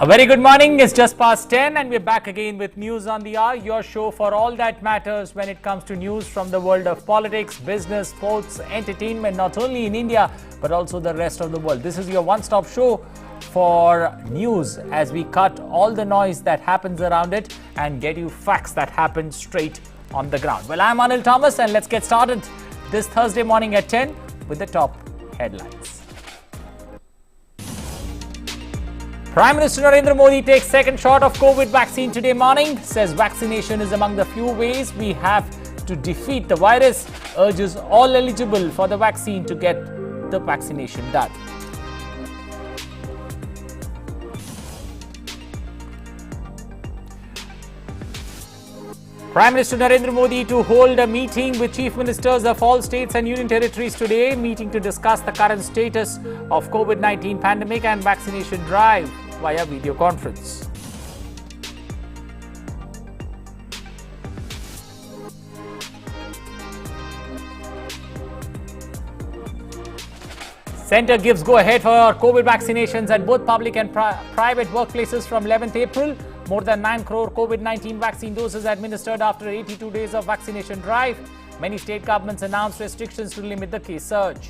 A very good morning. It's just past 10 and we're back again with News on the Hour, your show for all that matters when it comes to news from the world of politics, business, sports, entertainment, not only in India, but also the rest of the world. This is your one-stop show for news as we cut all the noise that happens around it and get you facts that happen straight on the ground. Well, I'm Anil Thomas and let's get started this Thursday morning at 10 with the top headlines. Prime Minister Narendra Modi takes second shot of COVID vaccine today morning, says vaccination is among the few ways we have to defeat the virus, urges all eligible for the vaccine to get the vaccination done. Prime Minister Narendra Modi to hold a meeting with chief ministers of all states and union territories today, meeting to discuss the current status of COVID-19 pandemic and vaccination drive via video conference. Centre gives go-ahead for COVID vaccinations at both public and private workplaces from 11th April. More than 9 crore COVID-19 vaccine doses administered after 82 days of vaccination drive. Many state governments announced restrictions to limit the case surge.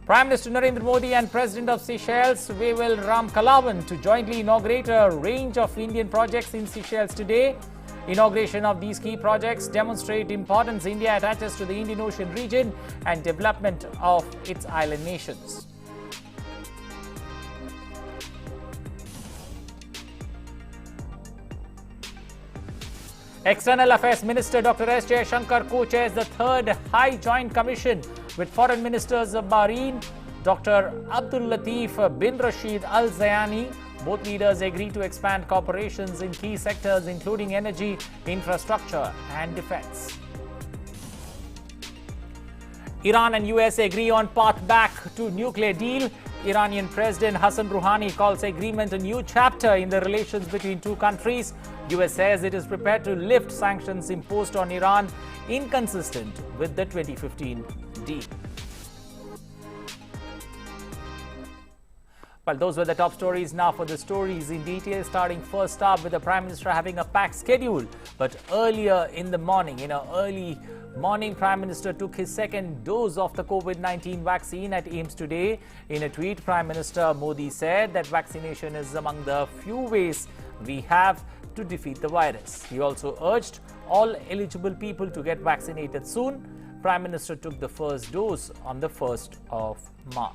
Prime Minister Narendra Modi and President of Seychelles, Wavel Ramkalawan, to jointly inaugurate a range of Indian projects in Seychelles today. Inauguration of these key projects demonstrate importance India attaches to the Indian Ocean region and development of its island nations. External Affairs Minister Dr. S. Jaishankar co-chairs the third High Joint Commission with Foreign Ministers of Bahrain, Dr. Abdul Latif bin Rashid Al Zayani. Both leaders agree to expand cooperations in key sectors including energy, infrastructure and defense. Iran and US agree on path back to nuclear deal. Iranian President Hassan Rouhani calls agreement a new chapter in the relations between two countries. US says it is prepared to lift sanctions imposed on Iran, inconsistent with the 2015 deal. Well, those were the top stories. Now for the stories in detail, starting first up with the Prime Minister having a packed schedule. But earlier in the morning, early morning, Prime Minister took his second dose of the COVID-19 vaccine at AIIMS today. In a tweet, Prime Minister Modi said that vaccination is among the few ways we have to defeat the virus. He also urged all eligible people to get vaccinated soon. Prime Minister took the first dose on the 1st of March.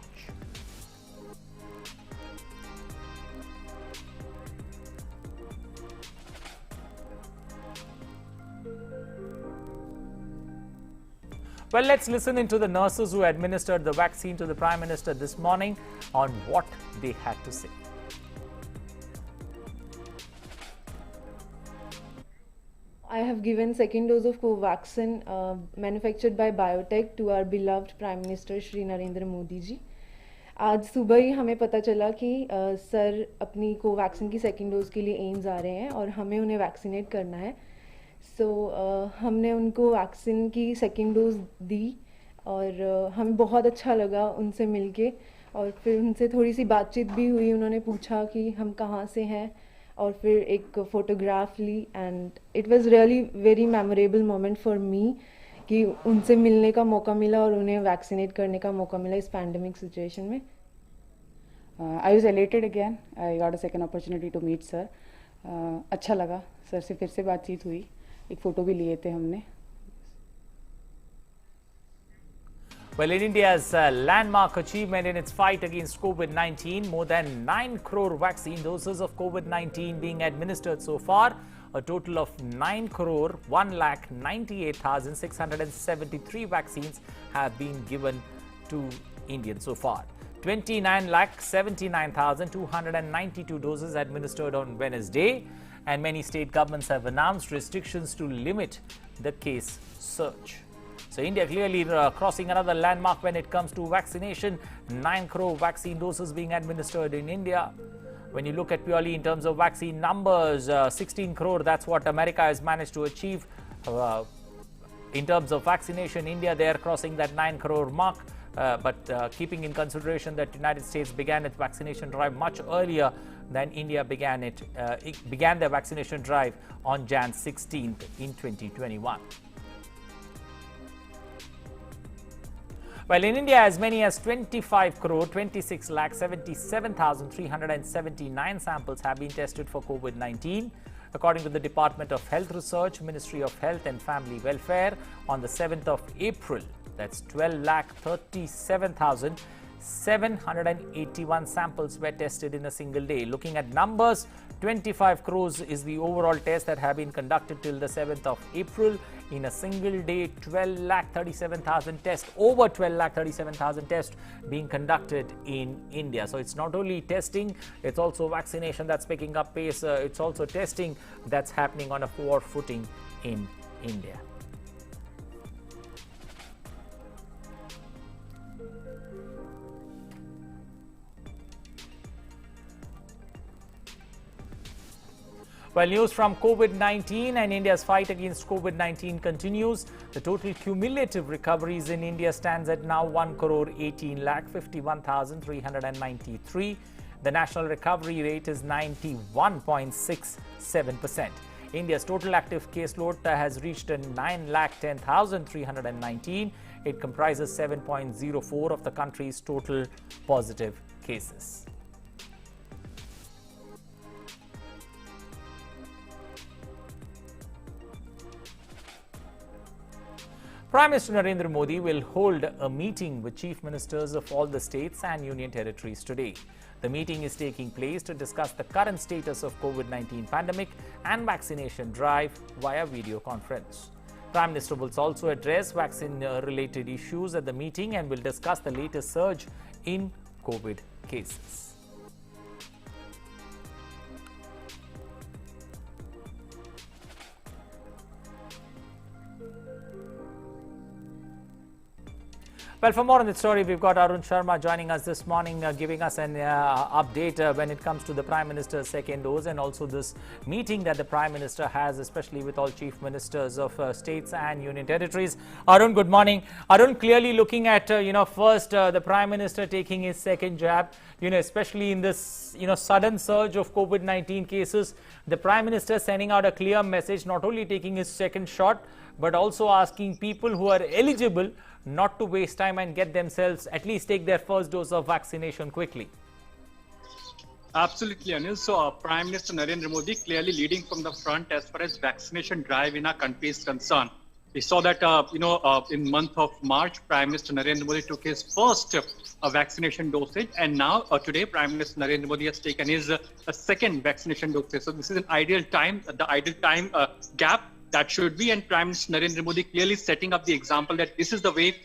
Well, let's listen into the nurses who administered the vaccine to the Prime Minister this morning on what they had to say. I have given second dose of Covaxin manufactured by Biotech to our beloved Prime Minister Shri Narendra Modi ji. आज सुबह ही हमें पता चला कि sir अपनी Covaxin की second dose के लिए एम्स आ रहे हैं और हमें उन्हें वैक्सीनेट करना है. हमने उनको वैक्सीन की सेकेंड डोज दी और हमें बहुत अच्छा लगा उनसे मिलके और फिर उनसे थोड़ी सी बातचीत भी हुई. उन्होंने पूछा कि हम कहाँ से हैं और फिर एक फ़ोटोग्राफ ली and it was really very memorable moment for me कि उनसे मिलने का मौका मिला और उन्हें वैक्सीनेट करने का मौका मिला इस पैंडेमिक सिचुएशन में. I was elated again. I got a second opportunity to meet sir. अच्छा लगा सर से फिर से बातचीत हुई. एक फ़ोटो भी लिए थे हमने. Well, in India's landmark achievement in its fight against COVID-19, more than 9 crore vaccine doses of COVID-19 being administered so far. A total of 9 crore 1,98,673 vaccines have been given to Indians so far. 29,79,292 doses administered on Wednesday, and many state governments have announced restrictions to limit the case surge. So India clearly crossing another landmark when it comes to vaccination. 9 crore vaccine doses being administered in India. When you look at purely in terms of vaccine numbers, 16 crore, that's what America has managed to achieve. In terms of vaccination, India, they are crossing that 9 crore mark. But keeping in consideration that United States began its vaccination drive much earlier, Then India began their vaccination drive on Jan 16th in 2021. Well, in India, as many as 25 crore 26 lakh 77,379 samples have been tested for COVID-19. According to the Department of Health Research, Ministry of Health and Family Welfare, on the 7th of April, that's 12 lakh 37,781 samples were tested in a single day. Looking at numbers, 25 crores is the overall test that have been conducted till the 7th of April. In a single day, 12 lakh 37,000 tests, over 12 lakh 37,000 tests being conducted in India. So it's not only testing, it's also vaccination that's picking up pace. It's also testing that's happening on a forward footing in India. Well, news from COVID-19 and India's fight against COVID-19 continues. The total cumulative recoveries in India stands at now 1 crore 18 lakh 51,393. The national recovery rate is 91.67%. India's total active caseload has reached 9 lakh 10,319. It comprises 7.04% of the country's total positive cases. Prime Minister Narendra Modi will hold a meeting with chief ministers of all the states and union territories today. The meeting is taking place to discuss the current status of COVID-19 pandemic and vaccination drive via video conference. Prime Minister will also address vaccine-related issues at the meeting and will discuss the latest surge in COVID cases. Well, for more on the story, we've got Arun Sharma joining us this morning, giving us an update when it comes to the Prime Minister's second dose and also this meeting that the Prime Minister has, especially with all chief ministers of states and union territories. Arun, good morning. Arun, clearly looking at, first the Prime Minister taking his second jab, especially in this, sudden surge of COVID-19 cases, the Prime Minister sending out a clear message, not only taking his second shot, but also asking people who are eligible not to waste time and get themselves, at least take their first dose of vaccination quickly. Absolutely, Anil. So Prime Minister Narendra Modi clearly leading from the front as far as vaccination drive in our country is concerned. We saw that, in month of March, Prime Minister Narendra Modi took his first vaccination dosage. And now, today, Prime Minister Narendra Modi has taken his second vaccination dosage. So this is an ideal time, the ideal time gap that should be, and Prime Minister Narendra Modi clearly setting up the example that this is the way,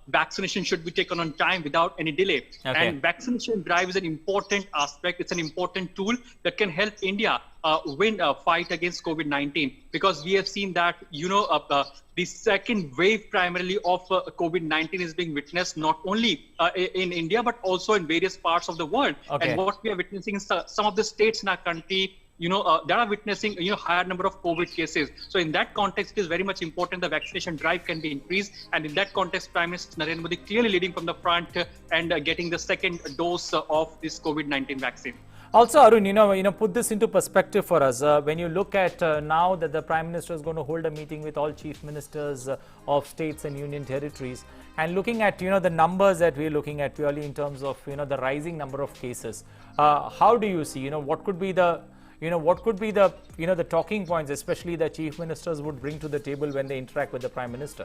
vaccination should be taken on time without any delay. Okay. And vaccination drive is an important aspect. It's an important tool that can help India win a fight against COVID-19, because we have seen that, the second wave primarily of COVID-19 is being witnessed not only in India, but also in various parts of the world. Okay. And what we are witnessing in some of the states in our country, that are witnessing, higher number of COVID cases. So in that context, it is very much important the vaccination drive can be increased. And in that context, Prime Minister Narendra Modi clearly leading from the front and getting the second dose of this COVID-19 vaccine. Also, Arun, put this into perspective for us. When you look at now that the Prime Minister is going to hold a meeting with all chief ministers of states and union territories, and looking at, the numbers that we're looking at purely in terms of, the rising number of cases, how do you see, what could be the the talking points, especially the chief ministers would bring to the table when they interact with the Prime Minister?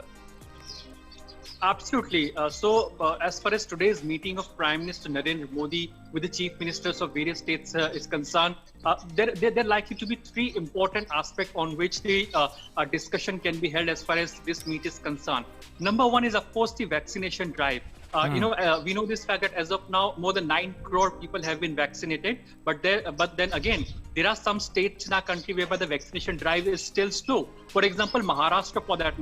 Absolutely. As far as today's meeting of Prime Minister Narendra Modi with the chief ministers of various states is concerned, there are likely to be three important aspects on which the discussion can be held as far as this meet is concerned. Number one is, of course, the vaccination drive. We know this fact that as of now, more than 9 crore people have been vaccinated. But then again, there are some states in our country whereby the vaccination drive is still slow. For example, Maharashtra, for that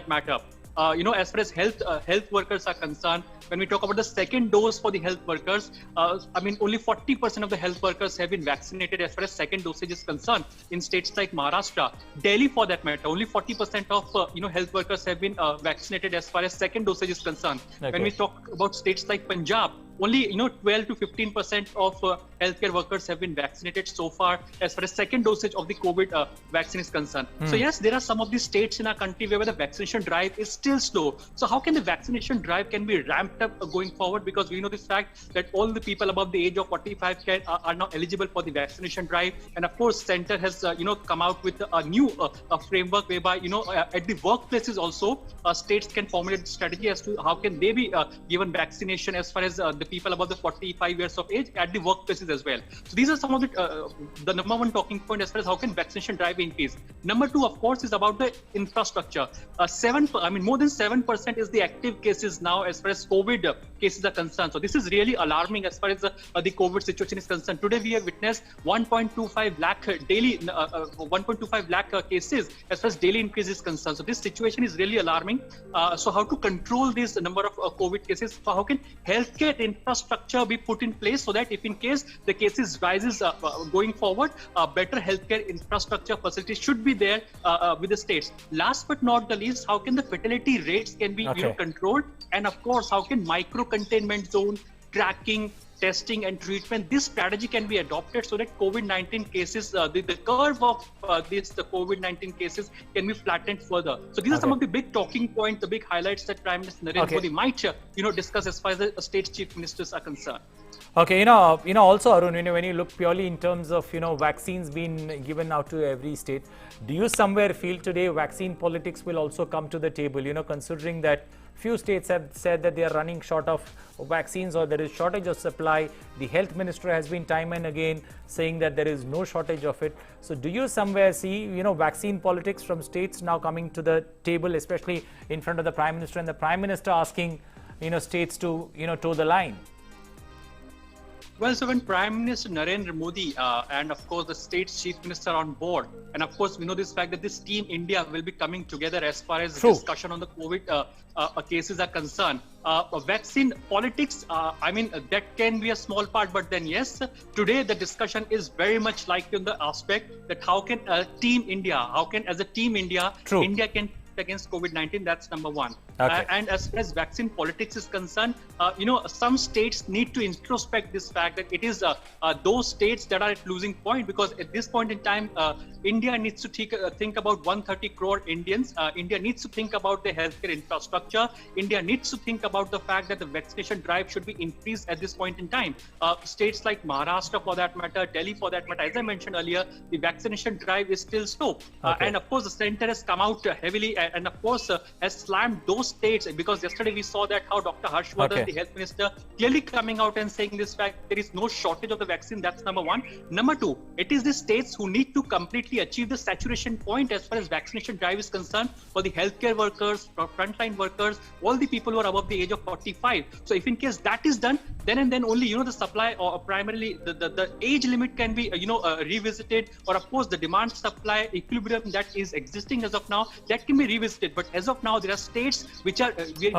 matter. As far as health workers are concerned, when we talk about the second dose for the health workers, only 40% of the health workers have been vaccinated as far as second dosage is concerned in states like Maharashtra. Delhi, for that matter, only 40% of health workers have been vaccinated as far as second dosage is concerned. Okay. When we talk about states like Punjab, only 12 to 15% of healthcare workers have been vaccinated so far as far as second dosage of the COVID vaccine is concerned. So yes, there are some of the states in our country where the vaccination drive is still slow. So how can the vaccination drive can be ramped up going forward? Because we know this fact that all the people above the age of 45 are now eligible for the vaccination drive. And of course, Center has come out with a new framework whereby at the workplaces also states can formulate strategy as to how can they be given vaccination as far as the people above the 45 years of age at the workplaces as well. So these are some of the number one talking point as far as how can vaccination drive increase. Number two, of course, is about the infrastructure. More than 7% is the active cases now as far as COVID cases are concerned. So this is really alarming as far as the COVID situation is concerned. Today we have witnessed 1.25 lakh daily, 1.25 lakh cases as far as daily increase is concerned. So this situation is really alarming. So how to control this number of COVID cases? So how can healthcare infrastructure be put in place so that if in case the cases rises going forward, better healthcare infrastructure facilities should be there with the states. Last but not the least, how can the fatality rates can be controlled? And of course, how can micro containment zone, tracking, testing and treatment, this strategy can be adopted so that COVID-19 cases, the curve of the COVID-19 cases can be flattened further. So these are some of the big talking points, the big highlights that Prime Minister Narendra Modi might, discuss as far as the state chief ministers are concerned. Okay, also Arun, when you look purely in terms of, vaccines being given out to every state, do you somewhere feel today vaccine politics will also come to the table, considering that few states have said that they are running short of vaccines or there is shortage of supply. The health minister has been time and again saying that there is no shortage of it. So do you somewhere see, vaccine politics from states now coming to the table, especially in front of the Prime Minister and the Prime Minister asking, states to, toe the line? Well, so when Prime Minister Narendra Modi and of course the state's chief minister on board, and of course we know this fact that this Team India will be coming together as far as discussion on the COVID cases are concerned. Vaccine politics, that can be a small part, but then yes, today the discussion is very much like in the aspect that how can Team India, India can against COVID-19, that's number one. And as far as vaccine politics is concerned, some states need to introspect this fact that it is those states that are at losing point, because at this point in time, India needs to think about 130 crore Indians. India needs to think about the healthcare infrastructure. India needs to think about the fact that the vaccination drive should be increased at this point in time. States like Maharashtra, for that matter, Delhi, for that matter, as I mentioned earlier, the vaccination drive is still slow. And of course, the center has come out heavily and of course has slammed those states, because yesterday we saw that how Dr. Harshvardhan, the health minister, clearly coming out and saying this fact, there is no shortage of the vaccine. That's number one. Number two, it is the states who need to completely achieve the saturation point as far as vaccination drive is concerned for the healthcare workers, for frontline workers, all the people who are above the age of 45. So if in case that is done, then and then only, the supply or primarily the age limit can be, revisited, or of course the demand supply equilibrium that is existing as of now, that can be revisited. But as of now, there are states which are, which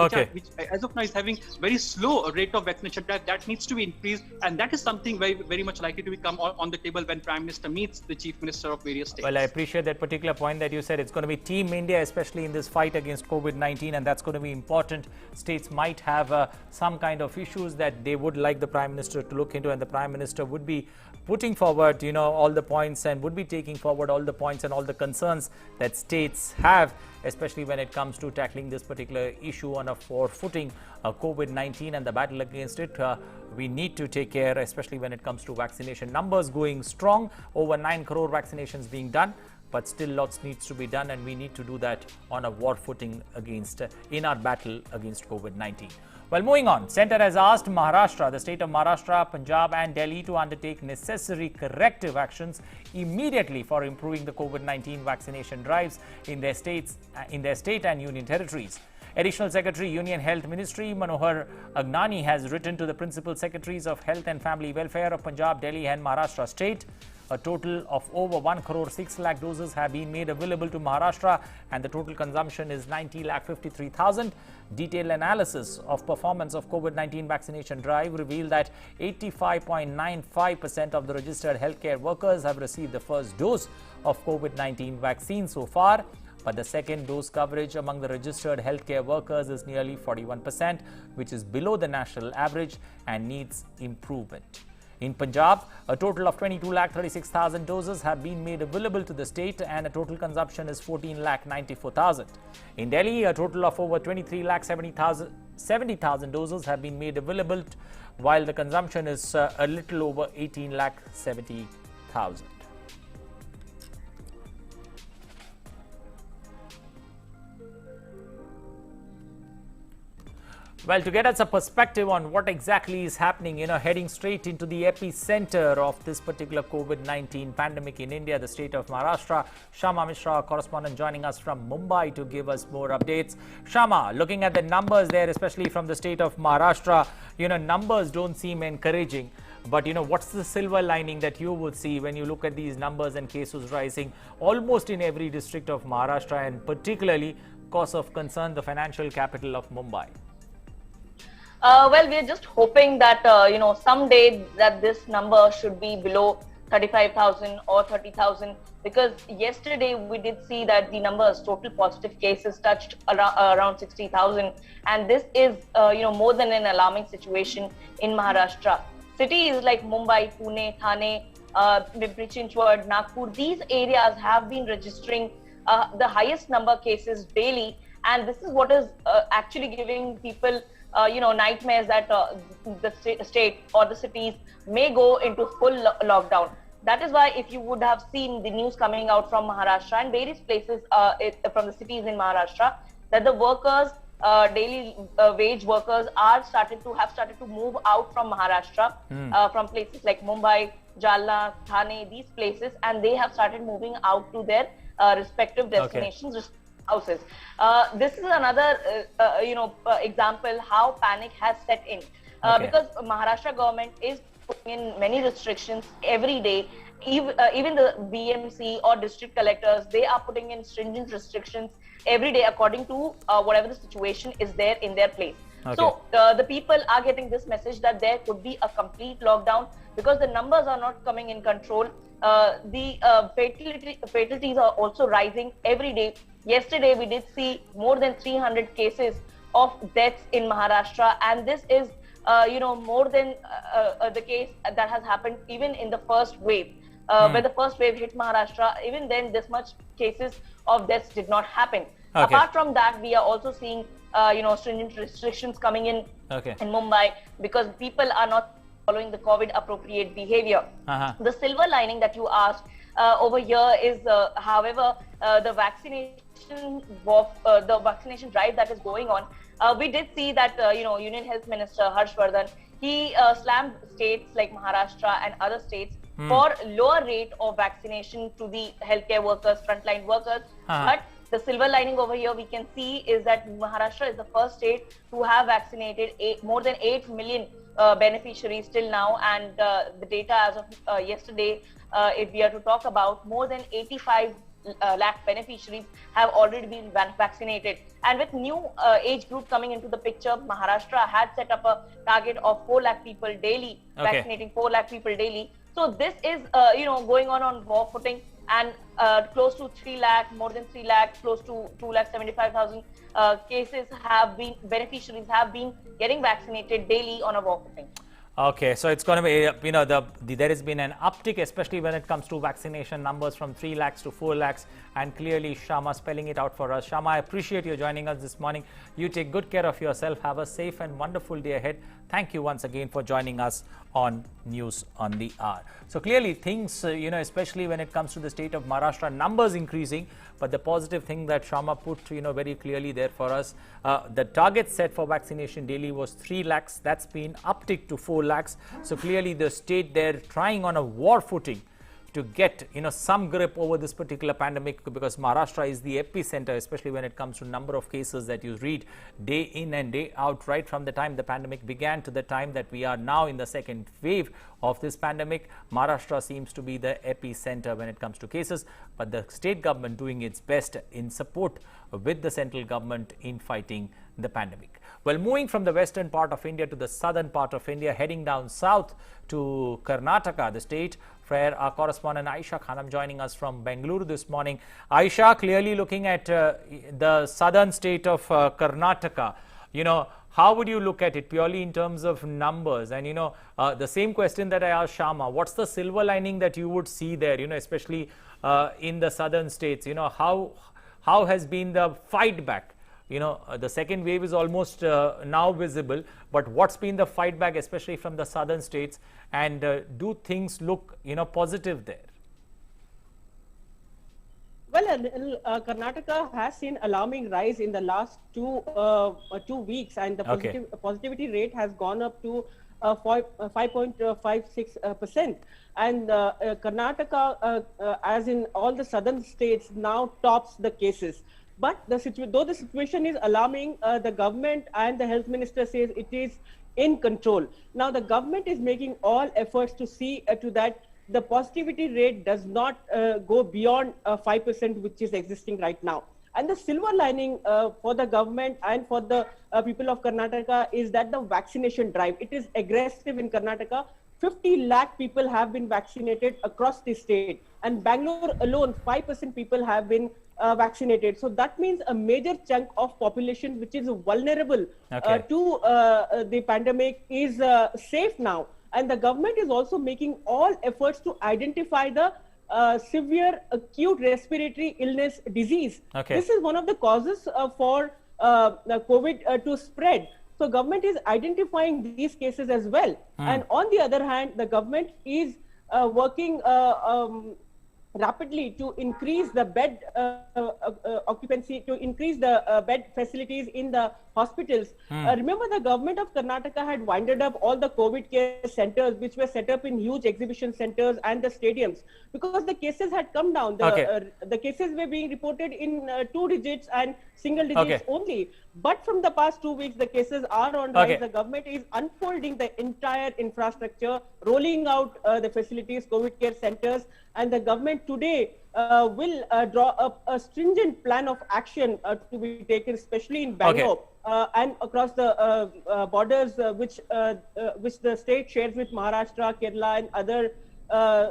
as of now is having very slow rate of vaccination drive. That needs to be increased, and that is something very, very much likely to become on the table when Prime Minister meets the Chief Minister of various states. Well, I appreciate that particular point that you said. It's going to be Team India, especially in this fight against COVID-19, and that's going to be important. States might have some kind of issues that they would like the Prime Minister to look into, and the Prime Minister would be putting forward, all the points, and would be taking forward all the points and all the concerns that states have, especially when it comes to tackling this particular issue on a footing, COVID-19 and the battle against it. We need to take care, especially when it comes to vaccination numbers going strong, over 9 crore vaccinations being done, but still lots needs to be done, and we need to do that on a war footing in our battle against COVID-19. Well, moving on, Centre has asked Maharashtra, the state of Maharashtra, Punjab and Delhi to undertake necessary corrective actions immediately for improving the COVID-19 vaccination drives in their state and union territories. Additional Secretary, Union Health Ministry, Manohar Agnani, has written to the Principal Secretaries of Health and Family Welfare of Punjab, Delhi and Maharashtra state. A total of over 1 crore 6 lakh doses have been made available to Maharashtra, and the total consumption is 90 lakh 53,000. Detailed analysis of performance of COVID-19 vaccination drive revealed that 85.95% of the registered healthcare workers have received the first dose of COVID-19 vaccine so far, but the second dose coverage among the registered healthcare workers is nearly 41%, which is below the national average and needs improvement. In Punjab, a total of 22,36,000 doses have been made available to the state and a total consumption is 14,94,000. In Delhi, a total of over 23,70,000 doses have been made available, while the consumption is a little over 18,70,000. Well, to get us a perspective on what exactly is happening, heading straight into the epicenter of this particular COVID-19 pandemic in India, the state of Maharashtra, Shama Mishra, our correspondent, joining us from Mumbai to give us more updates. Shama, looking at the numbers there, especially from the state of Maharashtra, numbers don't seem encouraging. But, what's the silver lining that you would see when you look at these numbers and cases rising almost in every district of Maharashtra, and particularly cause of concern, the financial capital of Mumbai? Well, we're just hoping that, someday that this number should be below 35,000 or 30,000, because yesterday we did see that the numbers, total positive cases, touched around 60,000. And this is, more than an alarming situation in Maharashtra. Cities like Mumbai, Pune, Thane, Pimpri Chinchwad, Nagpur, these areas have been registering the highest number of cases daily. And this is what is actually giving people nightmares that the state or the cities may go into full lockdown. That is why, if you would have seen the news coming out from Maharashtra and various places from the cities in Maharashtra, that the workers, daily wage workers, have started to move out from Maharashtra, from places like Mumbai, Jalna, Thane, these places, and they have started moving out to their respective destinations. Okay. Houses. This is another, example how panic has set in, because Maharashtra government is putting in many restrictions every day. Even the BMC or district collectors, they are putting in stringent restrictions every day according to whatever the situation is there in their place. Okay. So the people are getting this message that there could be a complete lockdown because the numbers are not coming in control. The fatalities are also rising every day. Yesterday, we did see more than 300 cases of deaths in Maharashtra, and this is, more than the case that has happened even in the first wave. When the first wave hit Maharashtra, even then, this much cases of deaths did not happen. Okay. Apart from that, we are also seeing, stringent restrictions coming in Mumbai because people are not following the COVID appropriate behavior. The silver lining that you asked over here is, however, the vaccination drive that is going on. We did see that, Union Health Minister Harshvardhan, he slammed states like Maharashtra and other states for lower rate of vaccination to the healthcare workers, frontline workers. But the silver lining over here we can see is that Maharashtra is the first state to have vaccinated more than 8 million beneficiaries till now, and the data as of yesterday, if we are to talk about, more than 85 lakh beneficiaries have already been vaccinated. And with new age group coming into the picture, Maharashtra had set up a target of 4 lakh people daily, vaccinating 4 lakh people daily. So this is, going on war footing, and close to 3 lakh, more than 3 lakh, close to 2,75,000 cases have been, beneficiaries have been getting vaccinated daily on a war footing. Okay, so it's going to be, there has been an uptick, especially when it comes to vaccination numbers from 3 lakhs to 4 lakhs. And clearly, Shama spelling it out for us. Shama, I appreciate you joining us this morning. You take good care of yourself. Have a safe and wonderful day ahead. Thank you once again for joining us on News on the Hour. So clearly things, especially when it comes to the state of Maharashtra, numbers increasing. But the positive thing that Shama put, very clearly there for us, the target set for vaccination daily was 3 lakhs. That's been uptick to 4 lakhs. So clearly the state there trying on a war footing to get, some grip over this particular pandemic, because Maharashtra is the epicenter, especially when it comes to number of cases that you read day in and day out, right from the time the pandemic began to the time that we are now in the second wave of this pandemic. Maharashtra seems to be the epicenter when it comes to cases, but the state government doing its best in support with the central government in fighting the pandemic. Well, moving from the western part of India to the southern part of India, heading down south to Karnataka, the state, where our correspondent Aisha Khanam joining us from Bengaluru this morning. Aisha, clearly looking at the southern state of Karnataka, how would you look at it purely in terms of numbers? And, the same question that I asked Shama, what's the silver lining that you would see there, especially in the southern states? How has been the fight back? The second wave is almost now visible, but what's been the fight back, especially from the southern states? And do things look, positive there? Well, Karnataka has seen alarming rise in the last 2 weeks, and the positivity rate has gone up to 5.56%. And Karnataka, as in all the southern states, now tops the cases. But though the situation is alarming, the government and the health minister says it is in control. Now, the government is making all efforts to see to that the positivity rate does not go beyond 5%, which is existing right now. And the silver lining for the government and for the people of Karnataka is that the vaccination drive, it is aggressive in Karnataka. 50 lakh people have been vaccinated across the state, and Bangalore alone 5% people have been vaccinated. So that means a major chunk of population which is vulnerable to the pandemic is safe now. And the government is also making all efforts to identify the severe acute respiratory illness disease. This is one of the causes for COVID to spread. So government is identifying these cases as well. And on the other hand, the government is working rapidly to increase the bed occupancy, to increase the bed facilities in the hospitals. Remember, the government of Karnataka had winded up all the COVID care centers, which were set up in huge exhibition centers and the stadiums, because the cases had come down. The cases were being reported in 2 digits and single digits only. But from the past 2 weeks, the cases are on rise. The government is unfolding the entire infrastructure, rolling out the facilities, COVID care centers, and the government today will draw up a stringent plan of action to be taken, especially in Bangalore and across the borders which the state shares with Maharashtra, Kerala, and other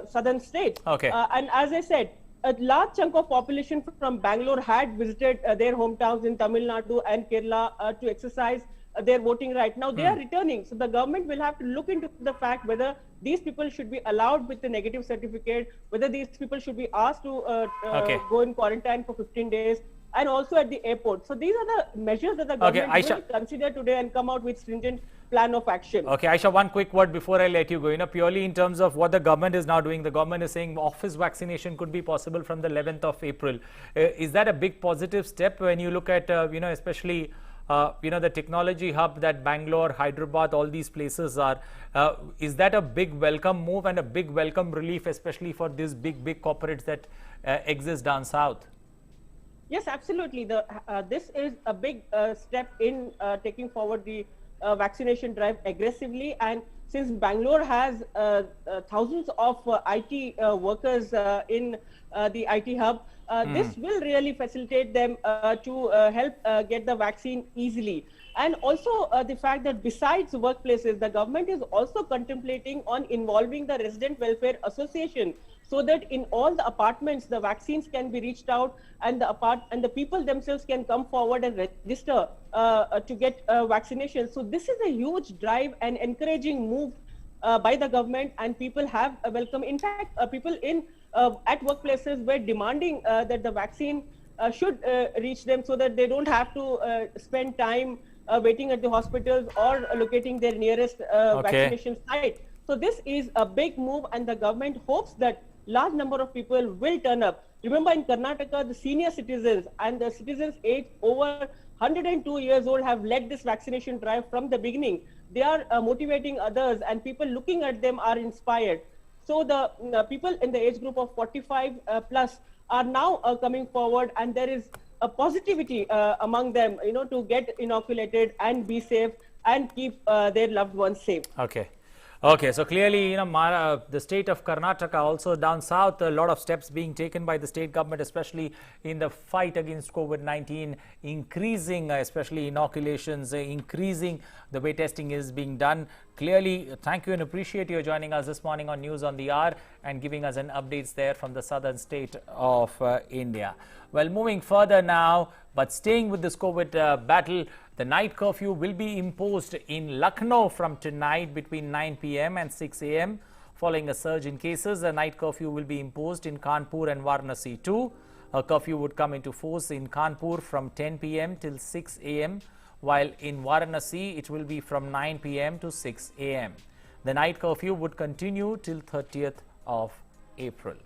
southern states. And as I said, a large chunk of population from Bangalore had visited their hometowns in Tamil Nadu and Kerala to exercise their voting right. Now they are returning. So the government will have to look into the fact whether these people should be allowed with the negative certificate, whether these people should be asked to go in quarantine for 15 days, and also at the airport. So these are the measures that the government will consider today and come out with stringent plan of action. Aisha, one quick word before I let you go. Purely in terms of what the government is now doing, the government is saying office vaccination could be possible from the 11th of April. Is that a big positive step when you look at, especially the technology hub that Bangalore, Hyderabad, all these places are? Is that a big welcome move and a big welcome relief, especially for these big corporates that exist down south? Yes, absolutely. This is a big step in taking forward the vaccination drive aggressively. And since Bangalore has thousands of IT workers in the IT hub, this will really facilitate them to help get the vaccine easily. And also the fact that besides workplaces, the government is also contemplating on involving the Resident Welfare Association, so that in all the apartments the vaccines can be reached out, and the people themselves can come forward and register to get vaccination. So this is a huge drive and encouraging move by the government, and people have a welcome. In fact, people at workplaces were demanding that the vaccine should reach them, so that they don't have to spend time waiting at the hospitals or locating their nearest vaccination site. So this is a big move, and the government hopes that large number of people will turn up. Remember, in Karnataka, the senior citizens and the citizens aged over 102 years old have led this vaccination drive from the beginning. They are motivating others, and people looking at them are inspired. So the people in the age group of 45 plus are now coming forward, and there is a positivity among them, to get inoculated and be safe and keep their loved ones safe. Okay, so clearly, the state of Karnataka, also down south, a lot of steps being taken by the state government, especially in the fight against COVID-19, increasing especially inoculations, increasing the way testing is being done. Clearly, thank you and appreciate you joining us this morning on News on the Hour and giving us an updates there from the southern state of India. Well, moving further now, but staying with this COVID battle, The night curfew will be imposed in Lucknow from tonight between 9 p.m. and 6 a.m. Following a surge in cases, a night curfew will be imposed in Kanpur and Varanasi too. A curfew would come into force in Kanpur from 10 p.m. till 6 a.m. while in Varanasi it will be from 9 p.m. to 6 a.m. The night curfew would continue till 30th of April.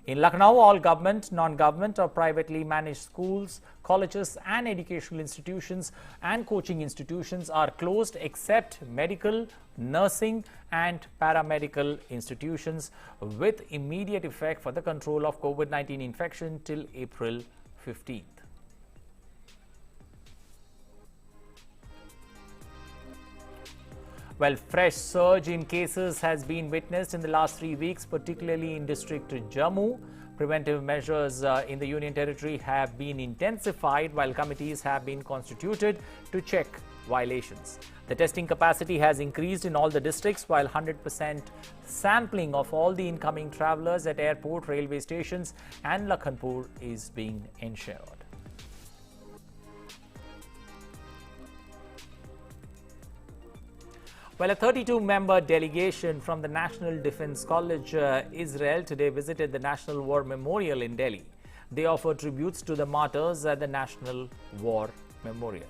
In Lucknow, all government, non-government or privately managed schools, colleges and educational institutions and coaching institutions are closed except medical, nursing and paramedical institutions with immediate effect for the control of COVID-19 infection till April 15th. Well, fresh surge in cases has been witnessed in the last 3 weeks, particularly in district Jammu. Preventive measures in the Union Territory have been intensified while committees have been constituted to check violations. The testing capacity has increased in all the districts while 100% sampling of all the incoming travellers at airport, railway stations and Lakhanpur is being ensured. Well, a 32-member delegation from the National Defense College, Israel, today visited the National War Memorial in Delhi. They offered tributes to the martyrs at the National War Memorial.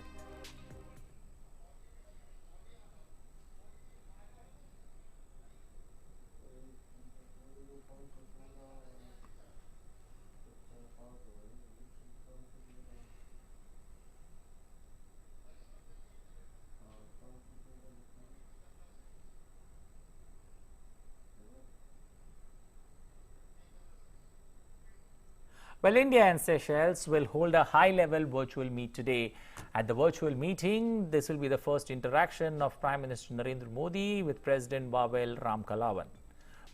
Well, India and Seychelles will hold a high-level virtual meet today. At the virtual meeting, this will be the first interaction of Prime Minister Narendra Modi with President Wavel Ramkalawan.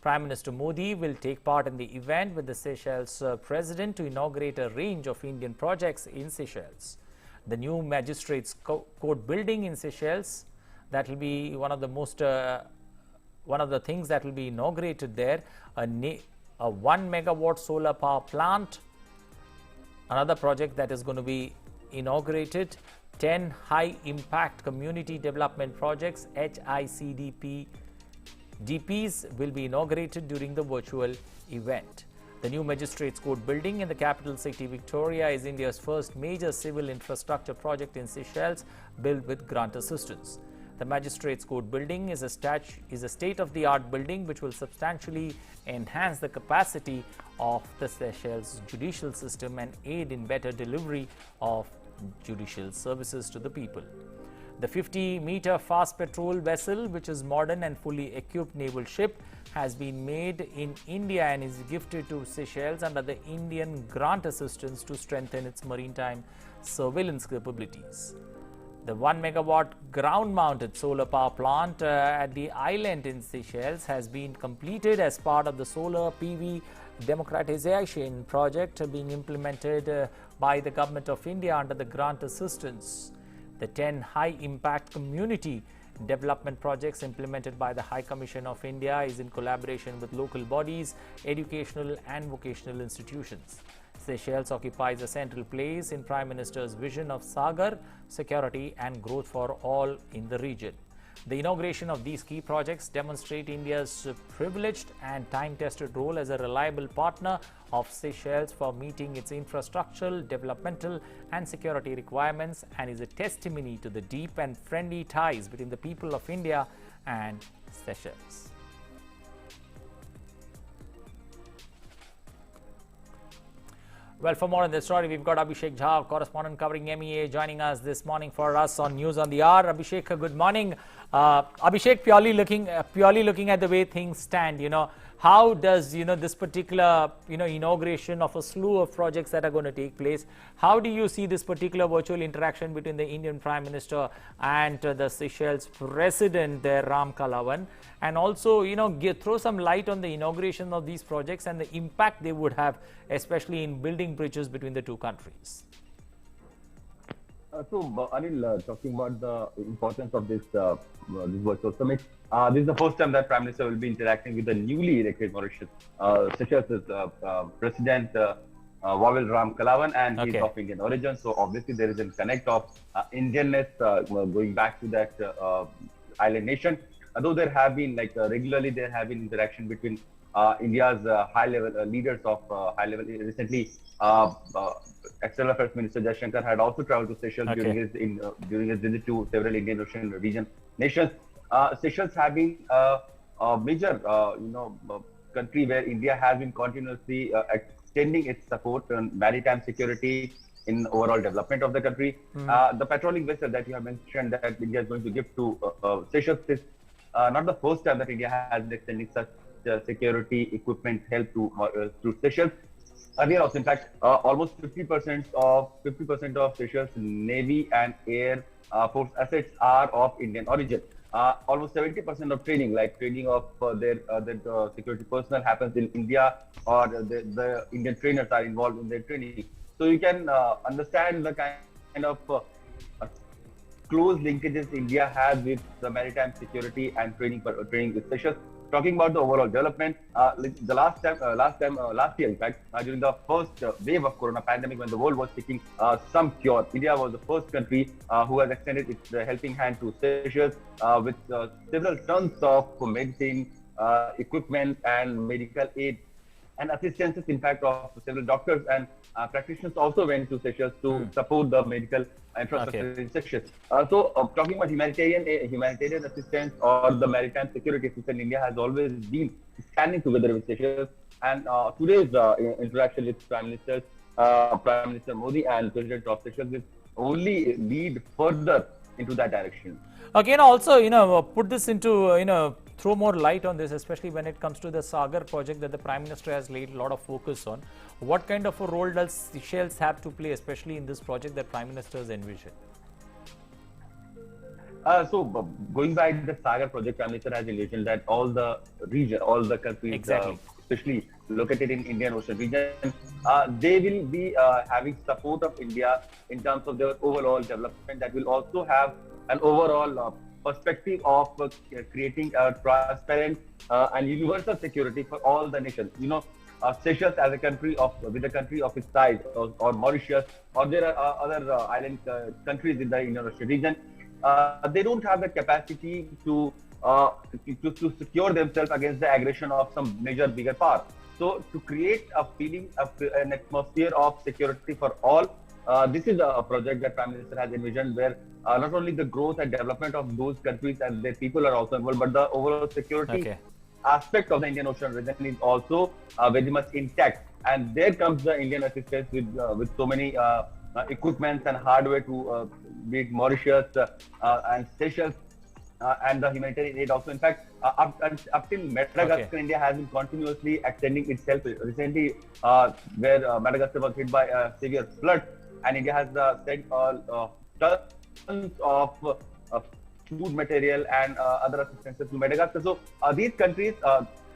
Prime Minister Modi will take part in the event with the Seychelles President to inaugurate a range of Indian projects in Seychelles. The new Magistrates Court building in Seychelles, that will be one of the things that will be inaugurated there, a 1 megawatt solar power plant. Another project that is going to be inaugurated, 10 high-impact community development projects, HICDPs, will be inaugurated during the virtual event. The new Magistrates Court building in the capital city Victoria is India's first major civil infrastructure project in Seychelles built with grant assistance. The Magistrates Court building is a state-of-the-art building which will substantially enhance the capacity of the Seychelles judicial system and aid in better delivery of judicial services to the people. The 50-meter fast patrol vessel, which is modern and fully equipped naval ship, has been made in India and is gifted to Seychelles under the Indian grant assistance to strengthen its maritime surveillance capabilities. The 1 megawatt ground-mounted solar power plant at the island in Seychelles has been completed as part of the solar PV democratization project being implemented by the Government of India under the grant assistance. The 10 high-impact community development projects implemented by the High Commission of India is in collaboration with local bodies, educational and vocational institutions. Seychelles occupies a central place in Prime Minister's vision of Sagar, security and growth for all in the region. The inauguration of these key projects demonstrate India's privileged and time-tested role as a reliable partner of Seychelles for meeting its infrastructural, developmental and security requirements and is a testimony to the deep and friendly ties between the people of India and Seychelles. Well, for more on this story, we've got Abhishek Jha, correspondent covering MEA, joining us this morning for us on News on the Hour. Abhishek, good morning. Abhishek, purely looking at the way things stand, how does this particular inauguration of a slew of projects that are going to take place, how do you see this particular virtual interaction between the Indian Prime Minister and the Seychelles President there, Ramkalawan, and also throw some light on the inauguration of these projects and the impact they would have, especially in building bridges between the two countries? Anil, talking about the importance of this virtual summit, this is the first time that Prime Minister will be interacting with the newly elected Mauritius Seychelles President Wawil Ram Kalawan, and he's Okay. of Indian origin. So obviously there is a connect of Indianness going back to that island nation. Although there have been regularly there have been interaction between India's high-level leaders of high-level. Recently, External Affairs Minister Jaishankar had also traveled to Seychelles Okay. during his visit to several Indian Ocean region nations. Seychelles have been a major country where India has been continuously extending its support on maritime security in overall development of the country. The patrolling vessel that you have mentioned that India is going to give to Seychelles is not the first time that India has been extending such security equipment help to Seychelles. Earlier also, in fact, almost 50% of Seychelles Navy and Air Force assets are of Indian origin. Almost 70% of training of their security personnel happens in India, or the Indian trainers are involved in their training. So you can understand the kind of close linkages India has with the maritime security and training with Seychelles. Talking about the overall development, last year, in fact, during the first wave of corona pandemic, when the world was seeking some cure, India was the first country who has extended its helping hand to Seychelles with several tons of medicine, equipment, and medical aid and assistances. In fact, of several doctors and practitioners also went to Seychelles to support the medical infrastructure in Seychelles. So, talking about humanitarian assistance or the maritime security assistance, India has always been standing together with Seychelles. And today's interaction with Prime Minister Modi and President of Seychelles will only lead further into that direction. Again, also, put this into, throw more light on this, especially when it comes to the Sagar project that the Prime Minister has laid a lot of focus on. What kind of a role does Seychelles have to play, especially in this project that Prime Minister has envisioned? So, going by the Sagar project, Prime Minister has envisioned that all the region, all the countries, especially located in Indian Ocean region, they will be having support of India in terms of their overall development. That will also have an overall perspective of creating a transparent and universal security for all the nations. Seychelles as a country with a country of its size, or Mauritius, or there are other island countries in the Indian Ocean region, they don't have the capacity to secure themselves against the aggression of some major bigger power. So to create a feeling of an atmosphere of security for all, this is a project that Prime Minister has envisioned, where not only the growth and development of those countries and their people are also involved, but the overall security aspect of the Indian Ocean region is also very much intact. And there comes the Indian assistance with so many equipments and hardware to be it Mauritius and Seychelles, and the humanitarian aid also. In fact, up till Madagascar, India has been continuously extending itself. Recently, where Madagascar was hit by a severe flood, and India has sent tons of food material and other assistances to Madagascar. So these countries,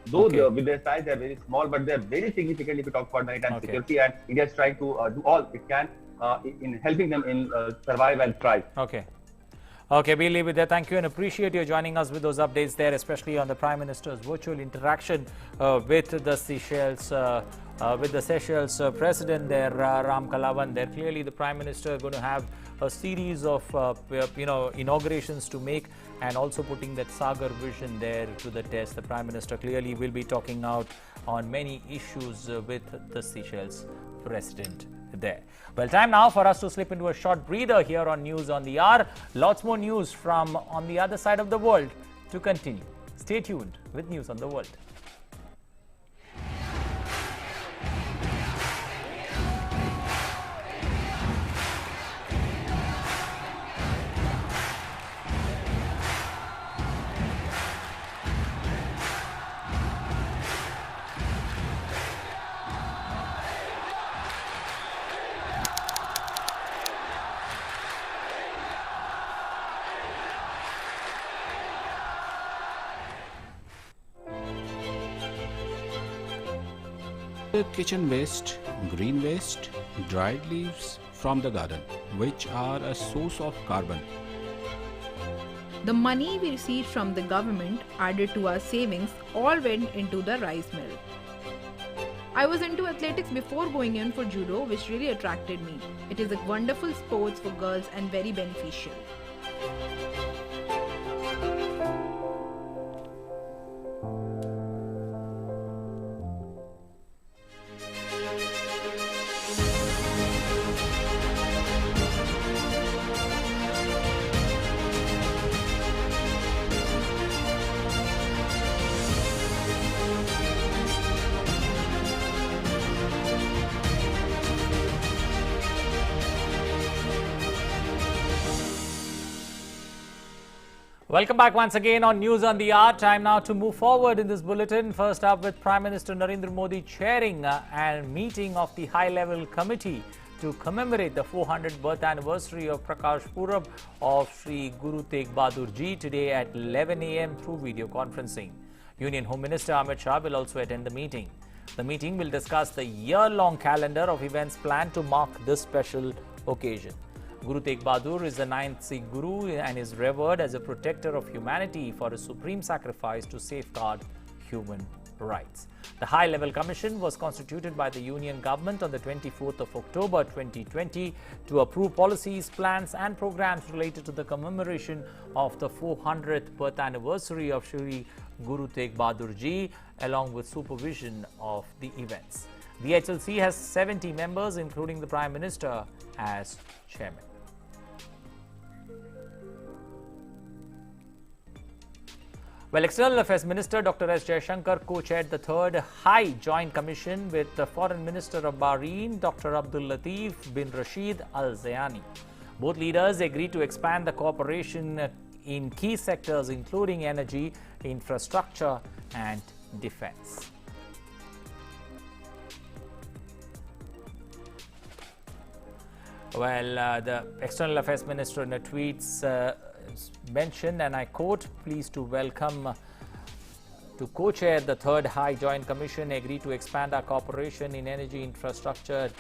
though with their size, they are very small, but they are very significant if you talk about maritime security, and India is trying to do all it can in helping them in survive and thrive. Okay, we'll leave it there. Thank you and appreciate you joining us with those updates there, especially on the Prime Minister's virtual interaction with the Seychelles President there, Ram Kalawan. There, clearly the Prime Minister is going to have a series of inaugurations to make, and also putting that Sagar vision there to the test. The Prime Minister clearly will be talking out on many issues with the Seychelles President there. Well, time now for us to slip into a short breather here on News on the Hour. Lots more news from on the other side of the world to continue. Stay tuned with News on the World. Kitchen waste, green waste, dried leaves from the garden, which are a source of carbon. The money we received from the government added to our savings all went into the rice mill. I was into athletics before going in for judo, which really attracted me. It is a wonderful sport for girls and very beneficial. Welcome back once again on News on the Hour. Time now to move forward in this bulletin. First up with Prime Minister Narendra Modi chairing a meeting of the high-level committee to commemorate the 400th birth anniversary of Prakash Purab of Sri Guru Tegh Bahadur Ji today at 11 a.m. through video conferencing. Union Home Minister Amit Shah will also attend the meeting. The meeting will discuss the year-long calendar of events planned to mark this special occasion. Guru Tegh Bahadur is the 9th Sikh Guru and is revered as a protector of humanity for his supreme sacrifice to safeguard human rights. The High-Level Commission was constituted by the Union Government on the 24th of October 2020 to approve policies, plans and programs related to the commemoration of the 400th birth anniversary of Shri Guru Tegh Bahadur Ji, along with supervision of the events. The HLC has 70 members, including the Prime Minister as chairman. Well, External Affairs Minister Dr. S. Jaishankar co-chaired the third High Joint Commission with the Foreign Minister of Bahrain, Dr. Abdul Latif bin Rashid Al Zayani. Both leaders agreed to expand the cooperation in key sectors including energy, infrastructure and defense. Well, the External Affairs Minister in a tweet mentioned, and I quote, "Pleased to welcome to co-chair the third High Joint Commission, agree to expand our cooperation in energy, infrastructure,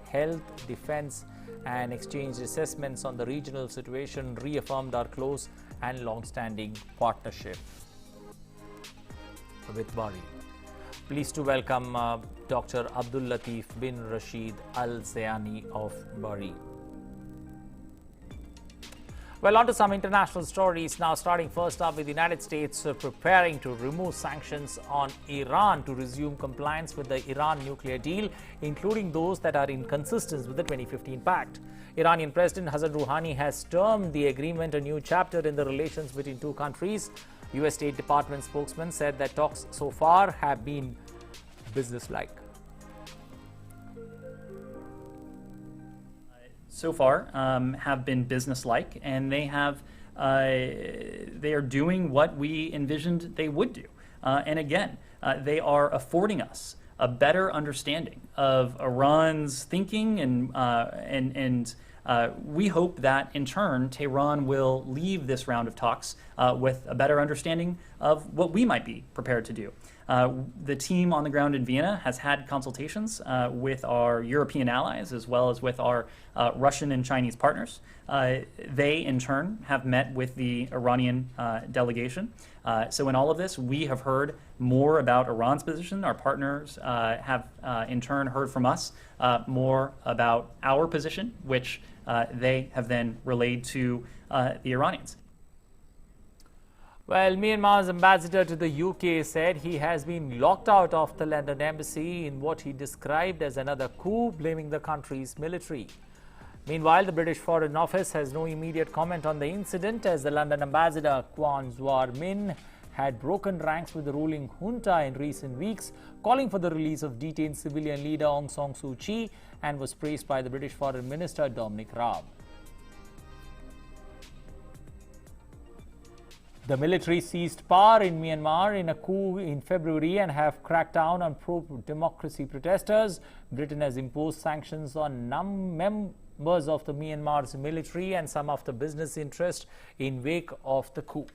health, defense and exchange assessments on the regional situation, reaffirmed our close and long-standing partnership with Bahrain." Pleased to welcome Dr. Abdul Latif bin Rashid Al Zayani of Bahrain. Well, on to some international stories now, starting first up with the United States preparing to remove sanctions on Iran to resume compliance with the Iran nuclear deal, including those that are inconsistent with the 2015 pact. Iranian President Hassan Rouhani has termed the agreement a new chapter in the relations between two countries. U.S. State Department spokesman said that talks so far have been businesslike. So far have been businesslike, and they are doing what we envisioned they would do. And again, they are affording us a better understanding of Iran's thinking, and we hope that in turn Tehran will leave this round of talks with a better understanding of what we might be prepared to do. The team on the ground in Vienna has had consultations with our European allies as well as with our Russian and Chinese partners. They, in turn, have met with the Iranian delegation. So in all of this, we have heard more about Iran's position. Our partners have, in turn, heard from us more about our position, which they have then relayed to the Iranians. Well, Myanmar's ambassador to the UK said he has been locked out of the London embassy in what he described as another coup, blaming the country's military. Meanwhile, the British Foreign Office has no immediate comment on the incident, as the London ambassador Kwan Zwar Min had broken ranks with the ruling junta in recent weeks, calling for the release of detained civilian leader Aung San Suu Kyi, and was praised by the British Foreign Minister Dominic Raab. The military seized power in Myanmar in a coup in February and have cracked down on pro-democracy protesters. Britain has imposed sanctions on members of the Myanmar's military and some of the business interests in wake of the coup.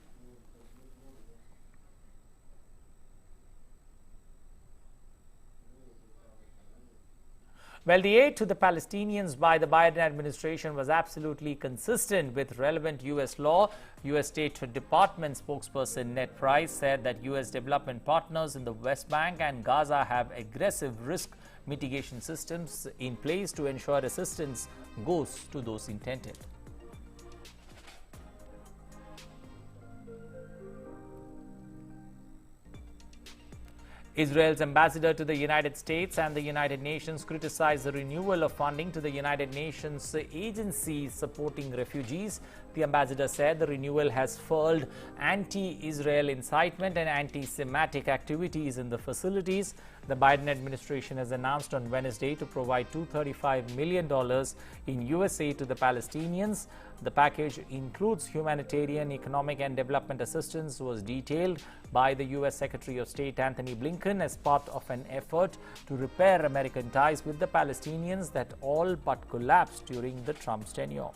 Well, the aid to the Palestinians by the Biden administration was absolutely consistent with relevant U.S. law. U.S. State Department spokesperson Ned Price said that U.S. development partners in the West Bank and Gaza have aggressive risk mitigation systems in place to ensure assistance goes to those intended. Israel's ambassador to the United States and the United Nations criticized the renewal of funding to the United Nations agencies supporting refugees. The ambassador said the renewal has fueled anti-Israel incitement and anti-Semitic activities in the facilities. The Biden administration has announced on Wednesday to provide $235 million in U.S. aid to the Palestinians. The package includes humanitarian, economic and development assistance, was detailed by the U.S. Secretary of State Anthony Blinken as part of an effort to repair American ties with the Palestinians that all but collapsed during the Trump's tenure.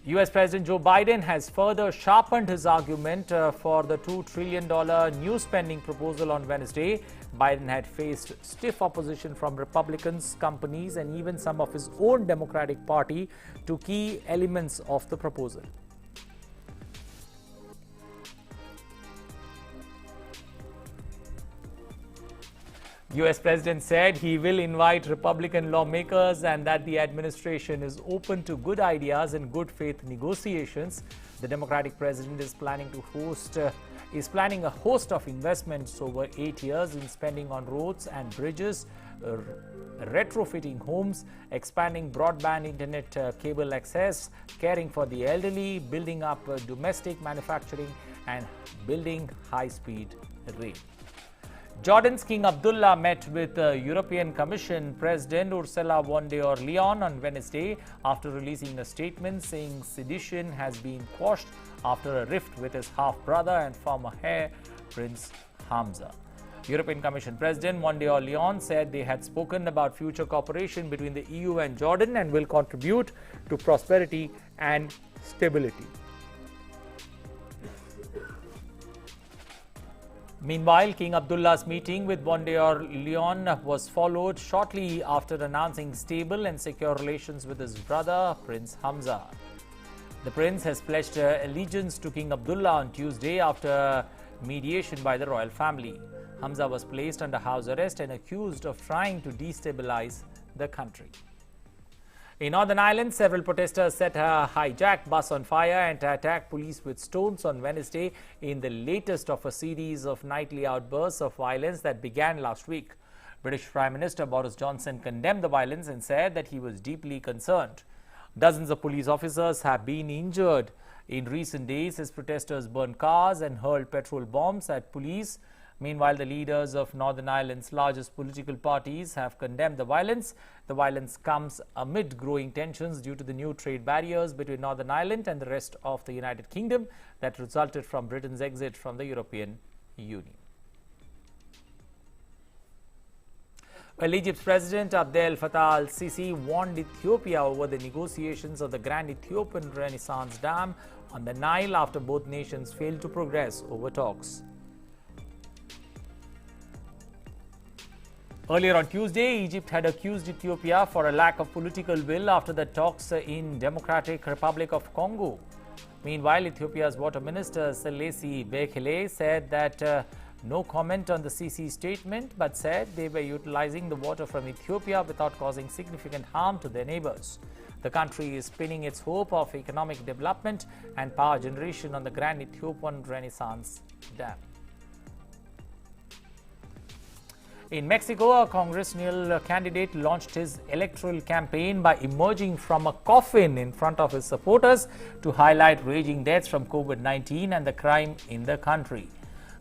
U.S. President Joe Biden has further sharpened his argument for the $2 trillion new spending proposal on Wednesday. Biden had faced stiff opposition from Republicans, companies, and even some of his own Democratic Party to key elements of the proposal. U.S. President said he will invite Republican lawmakers and that the administration is open to good ideas and good faith negotiations. The Democratic president is planning a host of investments over 8 years in spending on roads and bridges, retrofitting homes, expanding broadband internet cable access, caring for the elderly, building up domestic manufacturing, and building high-speed rail. Jordan's King Abdullah met with European Commission President Ursula von der Leyen on Wednesday after releasing a statement saying sedition has been quashed after a rift with his half-brother and former heir, Prince Hamza. European Commission President von der Leyen said they had spoken about future cooperation between the EU and Jordan and will contribute to prosperity and stability. Meanwhile, King Abdullah's meeting with von der Leyen was followed shortly after announcing stable and secure relations with his brother, Prince Hamza. The prince has pledged allegiance to King Abdullah on Tuesday after mediation by the royal family. Hamza was placed under house arrest and accused of trying to destabilize the country. In Northern Ireland, several protesters set a hijacked bus on fire and attacked police with stones on Wednesday in the latest of a series of nightly outbursts of violence that began last week. British Prime Minister Boris Johnson condemned the violence and said that he was deeply concerned. Dozens of police officers have been injured in recent days as protesters burned cars and hurled petrol bombs at police. Meanwhile, the leaders of Northern Ireland's largest political parties have condemned the violence. The violence comes amid growing tensions due to the new trade barriers between Northern Ireland and the rest of the United Kingdom that resulted from Britain's exit from the European Union. Well, Egypt's President Abdel Fattah al-Sisi warned Ethiopia over the negotiations of the Grand Ethiopian Renaissance Dam on the Nile after both nations failed to progress over talks. Earlier on Tuesday, Egypt had accused Ethiopia for a lack of political will after the talks in Democratic Republic of Congo. Meanwhile, Ethiopia's Water Minister Selesi Bekele said that no comment on the Sisi statement, but said they were utilizing the water from Ethiopia without causing significant harm to their neighbors. The country is pinning its hope of economic development and power generation on the Grand Ethiopian Renaissance Dam. In Mexico, a congressional candidate launched his electoral campaign by emerging from a coffin in front of his supporters to highlight raging deaths from COVID-19 and the crime in the country.